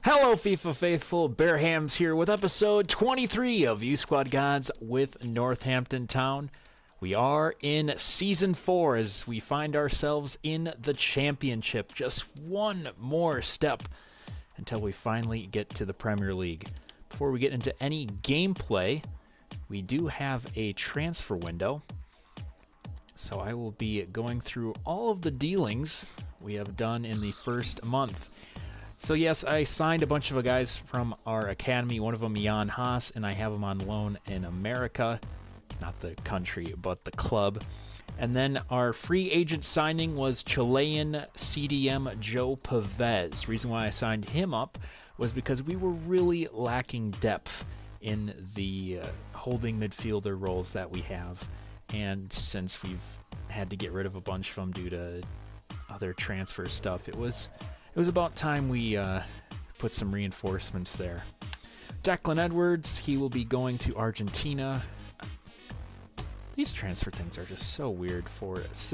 Hello FIFA faithful, Bearhamms here with episode 23 of U Squad Gods with Northampton Town. We are in Season 4 as we find ourselves in the Championship. Just one more step until we finally get to the Premier League. Before we get into any gameplay, we do have a transfer window. So I will be going through all of the dealings we have done in the first month. So yes, I signed a bunch of guys from our academy, one of them Jan Haas, and I have him on loan in America. Not the country, but the club. And then our free agent signing was Chilean CDM Joe Pavez. Reason why I signed him up was because we were really lacking depth in the holding midfielder roles that we have. And since we've had to get rid of a bunch of them due to other transfer stuff, it was about time we put some reinforcements there. Declan Edwards, he will be going to Argentina. These transfer things are just so weird for us.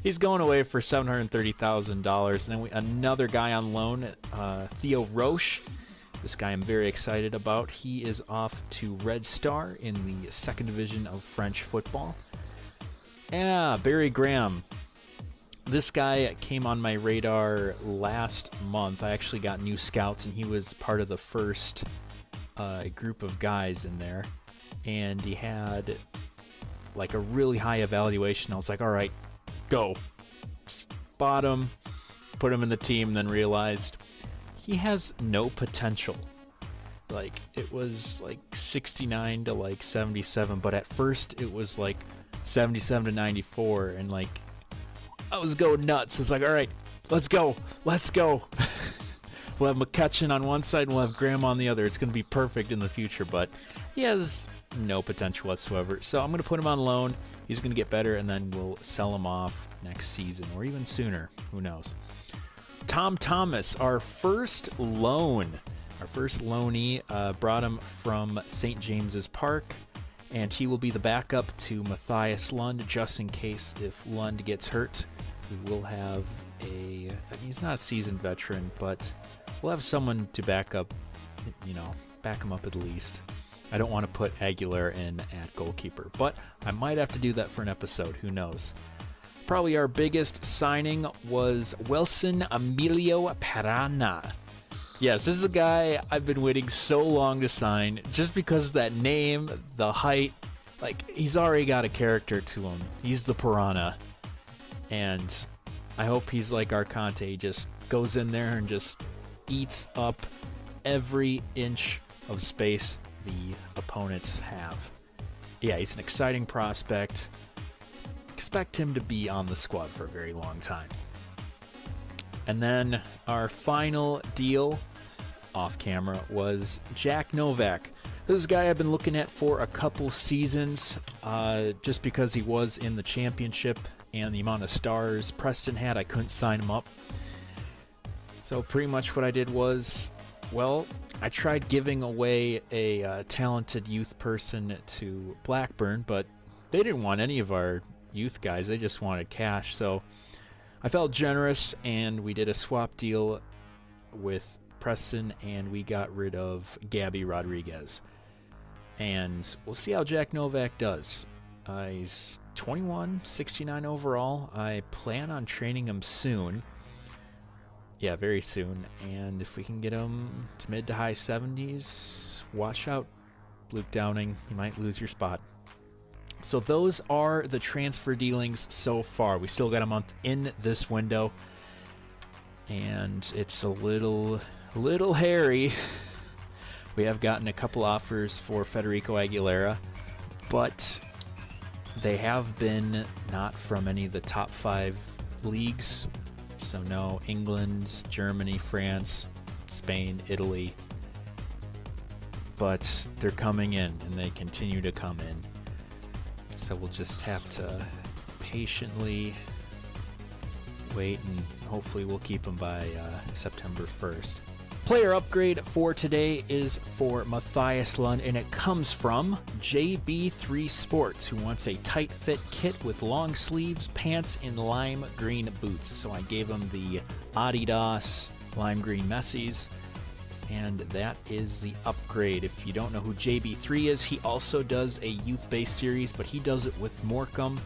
He's going away for $730,000. Then another guy on loan, Theo Roche. This guy I'm very excited about. He is off to Red Star in the 2nd Division of French football. Yeah, Barry Graham. This guy came on my radar last month. I actually got new scouts, and he was part of the first group of guys in there. And he had like a really high evaluation. I was like, all right, go. Spot him, put him in the team, then realized he has no potential. Like, it was like 69 to like 77, but at first it was like 77 to 94, and like I was going nuts. It's like, all right, let's go. We'll have McCutcheon on one side and we'll have Graham on the other. It's going to be perfect in the future, but he has no potential whatsoever. So I'm going to put him on loan. He's going to get better, and then we'll sell him off next season or even sooner. Who knows? Tom Thomas, our first loanee, brought him from St. James's Park, and he will be the backup to Matthias Lund just in case if Lund gets hurt. We will have he's not a seasoned veteran, but we'll have someone to back up, back him up at least. I don't want to put Aguilar in at goalkeeper, but I might have to do that for an episode. Who knows? Probably our biggest signing was Wilson Emilio Parana. Yes, this is a guy I've been waiting so long to sign just because of that name, the height. Like, he's already got a character to him. He's the Piranha. And I hope he's like Arcante. He just goes in there and just eats up every inch of space the opponents have. Yeah, he's an exciting prospect. Expect him to be on the squad for a very long time. And then our final deal off camera was Jack Novak. This is a guy I've been looking at for a couple seasons, just because he was in the championship and the amount of stars Preston had, I couldn't sign him up. So pretty much what I did was, well, I tried giving away a talented youth person to Blackburn, but they didn't want any of our youth guys. They just wanted cash. So I felt generous, and we did a swap deal with Preston, and we got rid of Gabby Rodriguez. And we'll see how Jack Novak does. He's 21, 69 overall. I plan on training him soon. Yeah, very soon. And if we can get him to mid to high 70s, watch out, Luke Downing. You might lose your spot. So those are the transfer dealings so far. We still got a month in this window, and it's a little hairy. We have gotten a couple offers for Federico Aguilera, but they have been not from any of the top 5 leagues. So no England, Germany, France, Spain, Italy. But they're coming in, and they continue to come in. So we'll just have to patiently wait, and hopefully we'll keep them by September 1st. Player upgrade for today is for Matthias Lund, and it comes from JB3 Sports, who wants a tight fit kit with long sleeves, pants, and lime green boots. So I gave him the Adidas lime green Messies, and that is the upgrade. If you don't know who JB3 is, he also does a youth-based series, but he does it with Morecambe,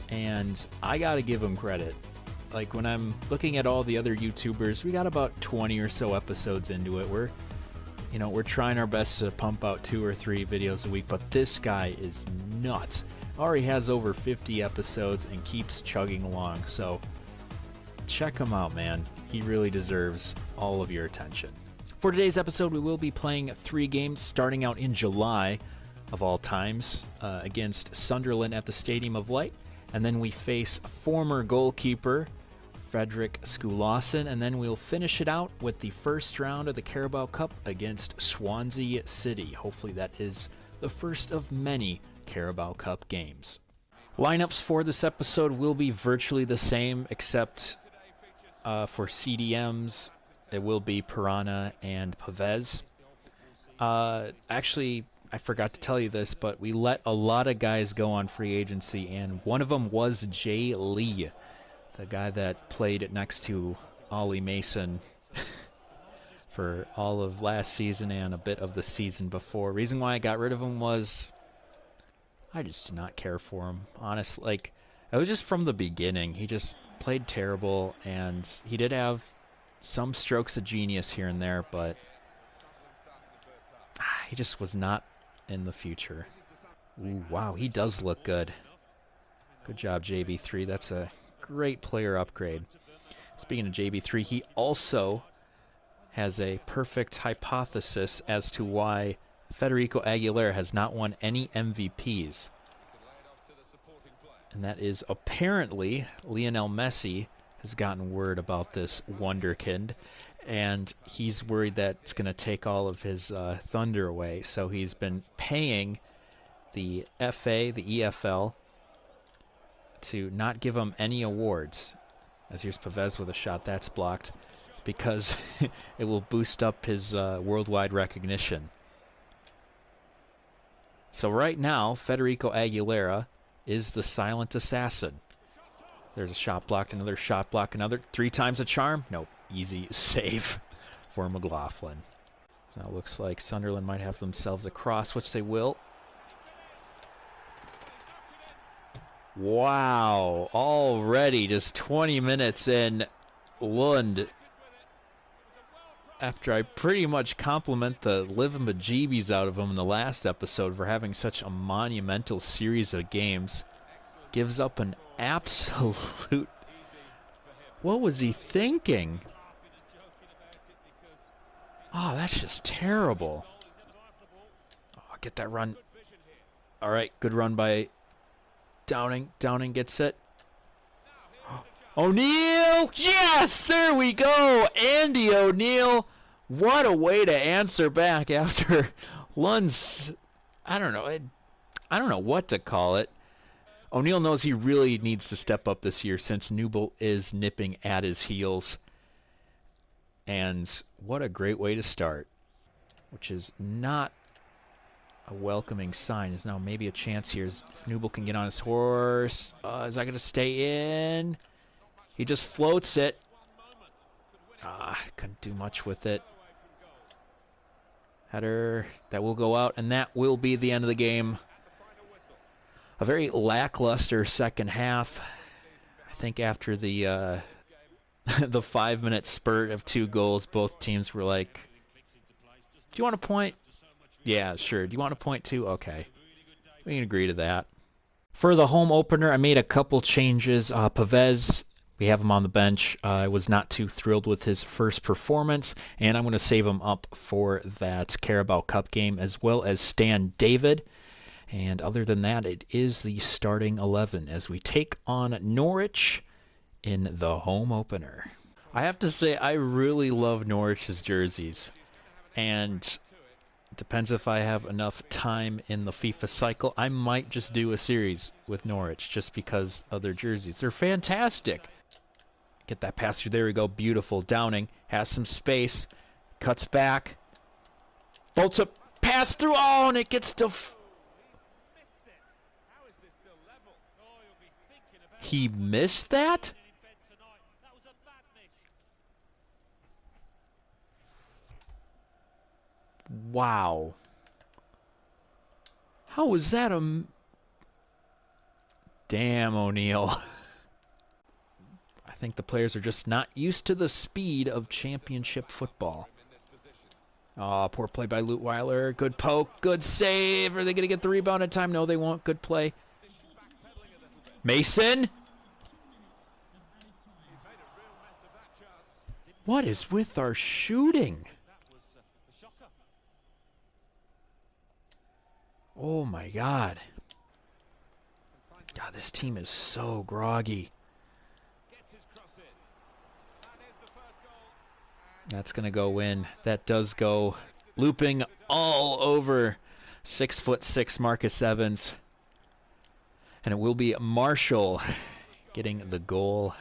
and I gotta give him credit. Like, when I'm looking at all the other YouTubers, we got about 20 or so episodes into it. We're trying our best to pump out 2 or 3 videos a week, but this guy is nuts. Already has over 50 episodes and keeps chugging along, so check him out, man. He really deserves all of your attention. For today's episode, we will be playing 3 games starting out in July, of all times, against Sunderland at the Stadium of Light, and then we face former goalkeeper Frederick Skulason, and then we'll finish it out with the first round of the Carabao Cup against Swansea City. Hopefully that is the first of many Carabao Cup games. Lineups for this episode will be virtually the same, except for CDMs, it will be Piranha and Pavez. Actually, I forgot to tell you this, but we let a lot of guys go on free agency, and one of them was Jay Lee, the guy that played next to Ollie Mason for all of last season and a bit of the season before. Reason why I got rid of him was I just did not care for him. Honestly, like, it was just from the beginning. He just played terrible, and he did have some strokes of genius here and there, but he just was not in the future. Ooh, wow, he does look good. Good job, JB3. That's a great player upgrade. Speaking of JB3, he also has a perfect hypothesis as to why Federico Aguilera has not won any MVPs. And that is apparently Lionel Messi has gotten word about this wonderkind, and he's worried that it's going to take all of his thunder away. So he's been paying the FA, the EFL, to not give him any awards. As here's Pavez with a shot that's blocked, because it will boost up his worldwide recognition. So right now, Federico Aguilera is the silent assassin. There's a shot blocked, another shot block, another 3 times a charm. Nope, easy save for McLaughlin. So now it looks like Sunderland might have themselves a cross, which they will. Wow, already just 20 minutes in, Lund, after I pretty much compliment the living bejeebies out of him in the last episode for having such a monumental series of games, gives up an absolute... What was he thinking? Oh, that's just terrible. Oh, get that run. All right, good run by Downing. Downing gets it. O'Neal! Yes! There we go! Andy O'Neal. What a way to answer back after Lund's... I don't know what to call it. O'Neal knows he really needs to step up this year since Newbold is nipping at his heels. And what a great way to start. Which is not a welcoming sign. Is now maybe a chance here if Newbold can get on his horse. Is that going to stay in? He just floats it. Couldn't do much with it. Header. That will go out, and that will be the end of the game. A very lackluster second half. I think after the the 5-minute spurt of 2 goals, both teams were like, do you want a point? Yeah, sure. Do you want a point too? Okay. We can agree to that. For the home opener, I made a couple changes. Pavez, we have him on the bench. I was not too thrilled with his first performance, and I'm going to save him up for that Carabao Cup game, as well as Stan David. And other than that, it is the starting 11 as we take on Norwich in the home opener. I have to say, I really love Norwich's jerseys. And it depends if I have enough time in the FIFA cycle. I might just do a series with Norwich just because of their jerseys. They're fantastic. Get that pass through. There we go. Beautiful. Downing has some space. Cuts back. Bolts up. Pass through. Oh, and it gets to... He missed that? Wow. How was that a... Damn, O'Neal. I think the players are just not used to the speed of championship football. Oh, poor play by Leutwiler. Good poke. Good save. Are they going to get the rebound in time? No, they won't. Good play. Mason? What is with our shooting? Oh my God. God, this team is so groggy. That's going to go in. That does go. Looping all over 6'6" Marcus Evans. And it will be Marshall getting the goal.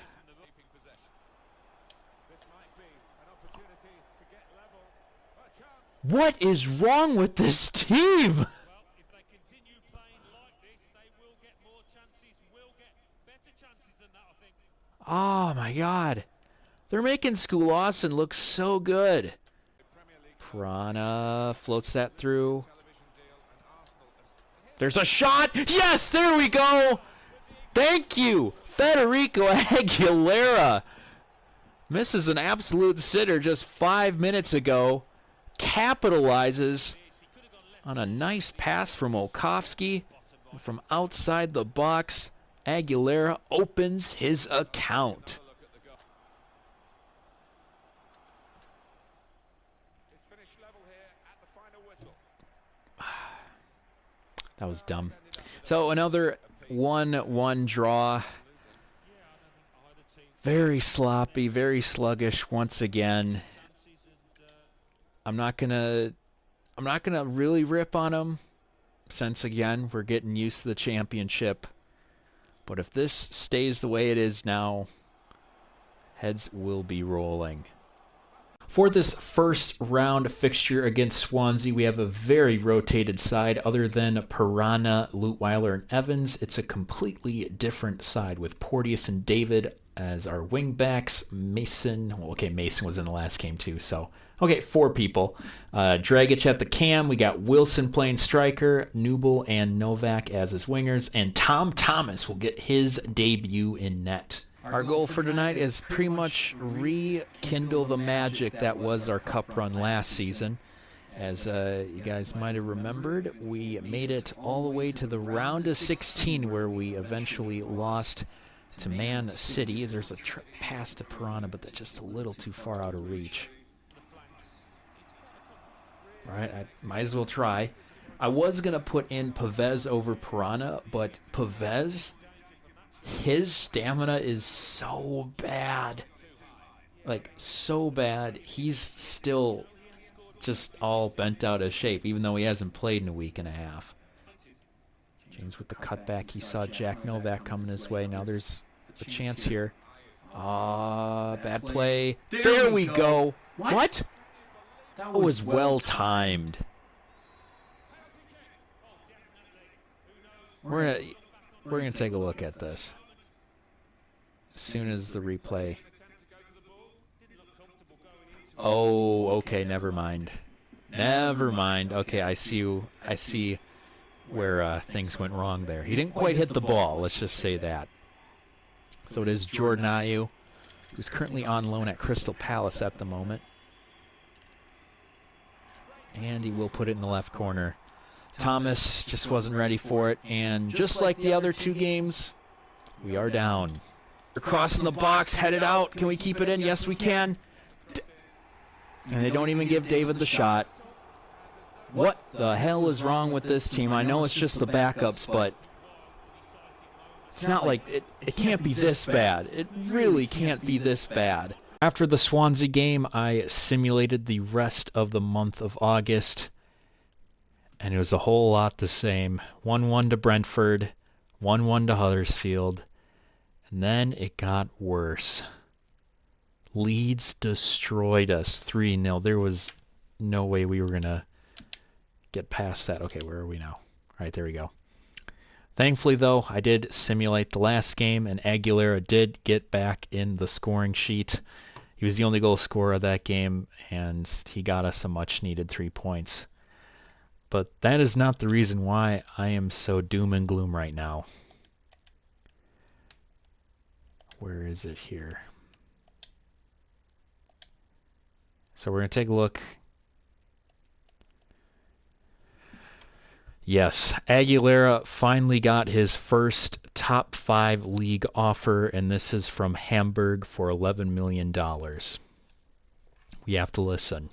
What is wrong with this team? Oh my God. They're making Schoolawson look so good. Piranha floats that through. There's a shot. Yes, there we go. Thank you. Federico Aguilera misses an absolute sitter just 5 minutes ago. Capitalizes on a nice pass from Olkowski. From outside the box, Aguilera opens his account. That was dumb. So another 1-1 draw. Very sloppy, very sluggish once again. I'm not gonna really rip on them, since again we're getting used to the championship. But if this stays the way it is now, heads will be rolling. For this first round fixture against Swansea, we have a very rotated side. Other than Piranha, Leutwiler, and Evans, it's a completely different side with Porteous and David as our wingbacks. Mason, well, okay, Mason was in the last game too, so okay, 4 people. Dragic at the cam. We got Wilson playing striker, Nubel and Novak as his wingers, and Tom Thomas will get his debut in net. Our goal for tonight is pretty much rekindle the magic that was our cup run last season. As you guys might have remembered, we made it all the way to the round of 16 where we eventually lost to Man City. There's a pass to Piranha, but that's just a little too far out of reach. All right, I might as well try. I was going to put in Pavez over Piranha, but Pavez, his stamina is so bad. Like, so bad. He's still just all bent out of shape, even though he hasn't played in a week and a half. James with the cutback. He saw Jack Novak coming his way. Now there's a chance here. Bad play. There we go. What? That was well timed. We're gonna take a look at this as soon as the replay. Oh, okay, never mind. Never mind. Okay, I see where things went wrong there. He didn't quite hit the ball, let's just say that. So it is Jordan Ayew, who's currently on loan at Crystal Palace at the moment. And he will put it in the left corner. Thomas just wasn't ready for it, and just like the other 2 games, we are down. We're crossing the box, headed out. Can we keep it in? Yes, we can. And they don't even give David the shot. What the hell is wrong with this team? I know it's just the backups, but it's not like it can't be this bad. It really can't be this bad. After the Swansea game, I simulated the rest of the month of August, and it was a whole lot the same. 1-1 to Brentford, 1-1 to Huddersfield, and then it got worse. Leeds destroyed us 3-0. There was no way we were going to get past that. Okay, where are we now? All right, there we go. Thankfully, though, I did simulate the last game, and Aguilera did get back in the scoring sheet. He was the only goal scorer of that game, and he got us a much-needed 3 points. But that is not the reason why I am so doom and gloom right now. Where is it here? So we're going to take a look. Yes, Aguilera finally got his first top 5 league offer, and this is from Hamburg for $11 million. We have to listen.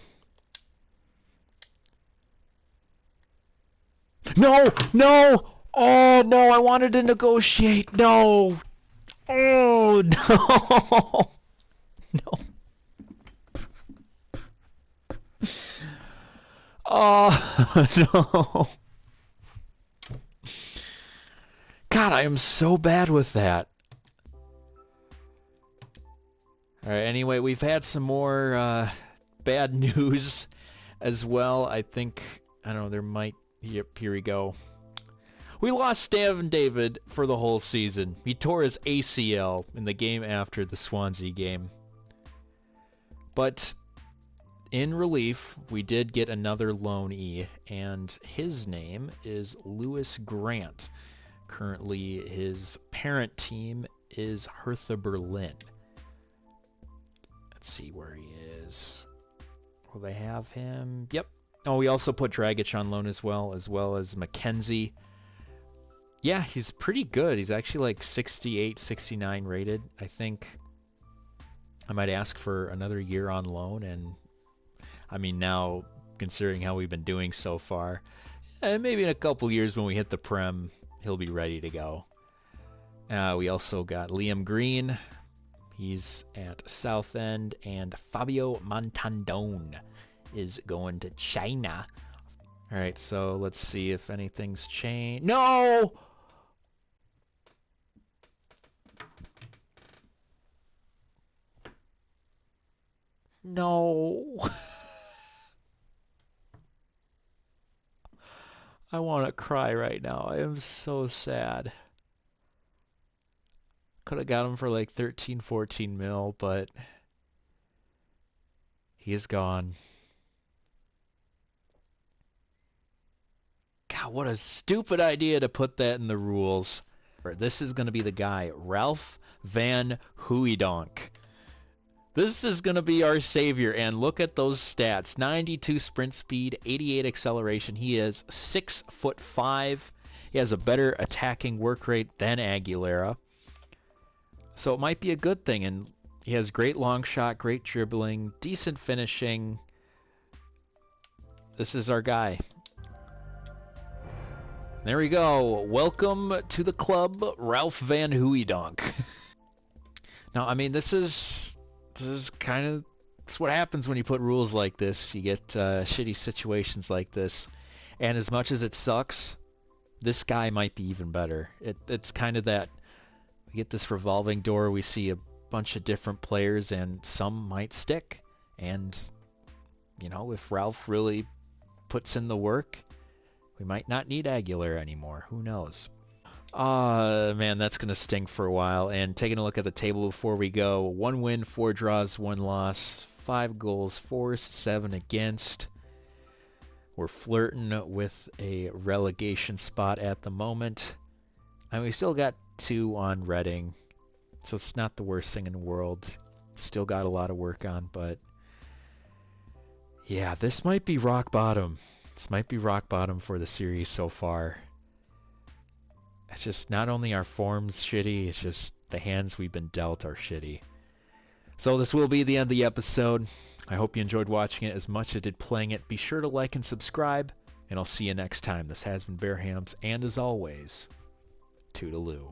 No! No! Oh, no, I wanted to negotiate. No! Oh, no! No. Oh, no. God, I am so bad with that. Alright, anyway, we've had some more bad news as well. I think, I don't know, there might... Yep, here we go. We lost Stan David for the whole season. He tore his ACL in the game after the Swansea game. But in relief, we did get another loanee, and his name is Lewis Grant. Currently, his parent team is Hertha Berlin. Let's see where he is. Will they have him? Yep. Oh, we also put Dragic on loan as well as Mackenzie. Yeah, he's pretty good. He's actually like 68, 69 rated. I think I might ask for another year on loan, and I mean, now considering how we've been doing so far, maybe in a couple years when we hit the Prem, he'll be ready to go. We also got Liam Green. He's at Southend, and Fabio Montandone is going to China. All right, so let's see if anything's changed. No! No. I want to cry right now. I am so sad. Could have got him for like 13, 14 mil, but he is gone. God, what a stupid idea to put that in the rules. This is going to be the guy, Ralph van Hooijdonk. This is going to be our savior, and look at those stats. 92 sprint speed, 88 acceleration. He is 6'5". He has a better attacking work rate than Aguilera. So it might be a good thing, and he has great long shot, great dribbling, decent finishing. This is our guy. There we go. Welcome to the club, Ralph van Hooijdonk. Now, I mean, this is kind of what happens when you put rules like this. You get shitty situations like this, and as much as it sucks, this guy might be even better. It's kind of that we get this revolving door. We see a bunch of different players, and some might stick. And you know, if Ralph really puts in the work, we might not need Aguilera anymore. Who knows? Man, that's going to sting for a while. And taking a look at the table before we go, 1 win, 4 draws, 1 loss, 5 goals, 4, 7 against. We're flirting with a relegation spot at the moment. And we still got 2 on Reading, so it's not the worst thing in the world. Still got a lot of work on, but yeah, this might be rock bottom. This might be rock bottom for the series so far. It's just not only our form's shitty, it's just the hands we've been dealt are shitty. So this will be the end of the episode. I hope you enjoyed watching it as much as I did playing it. Be sure to like and subscribe, and I'll see you next time. This has been Bearhamms, and as always, toodaloo.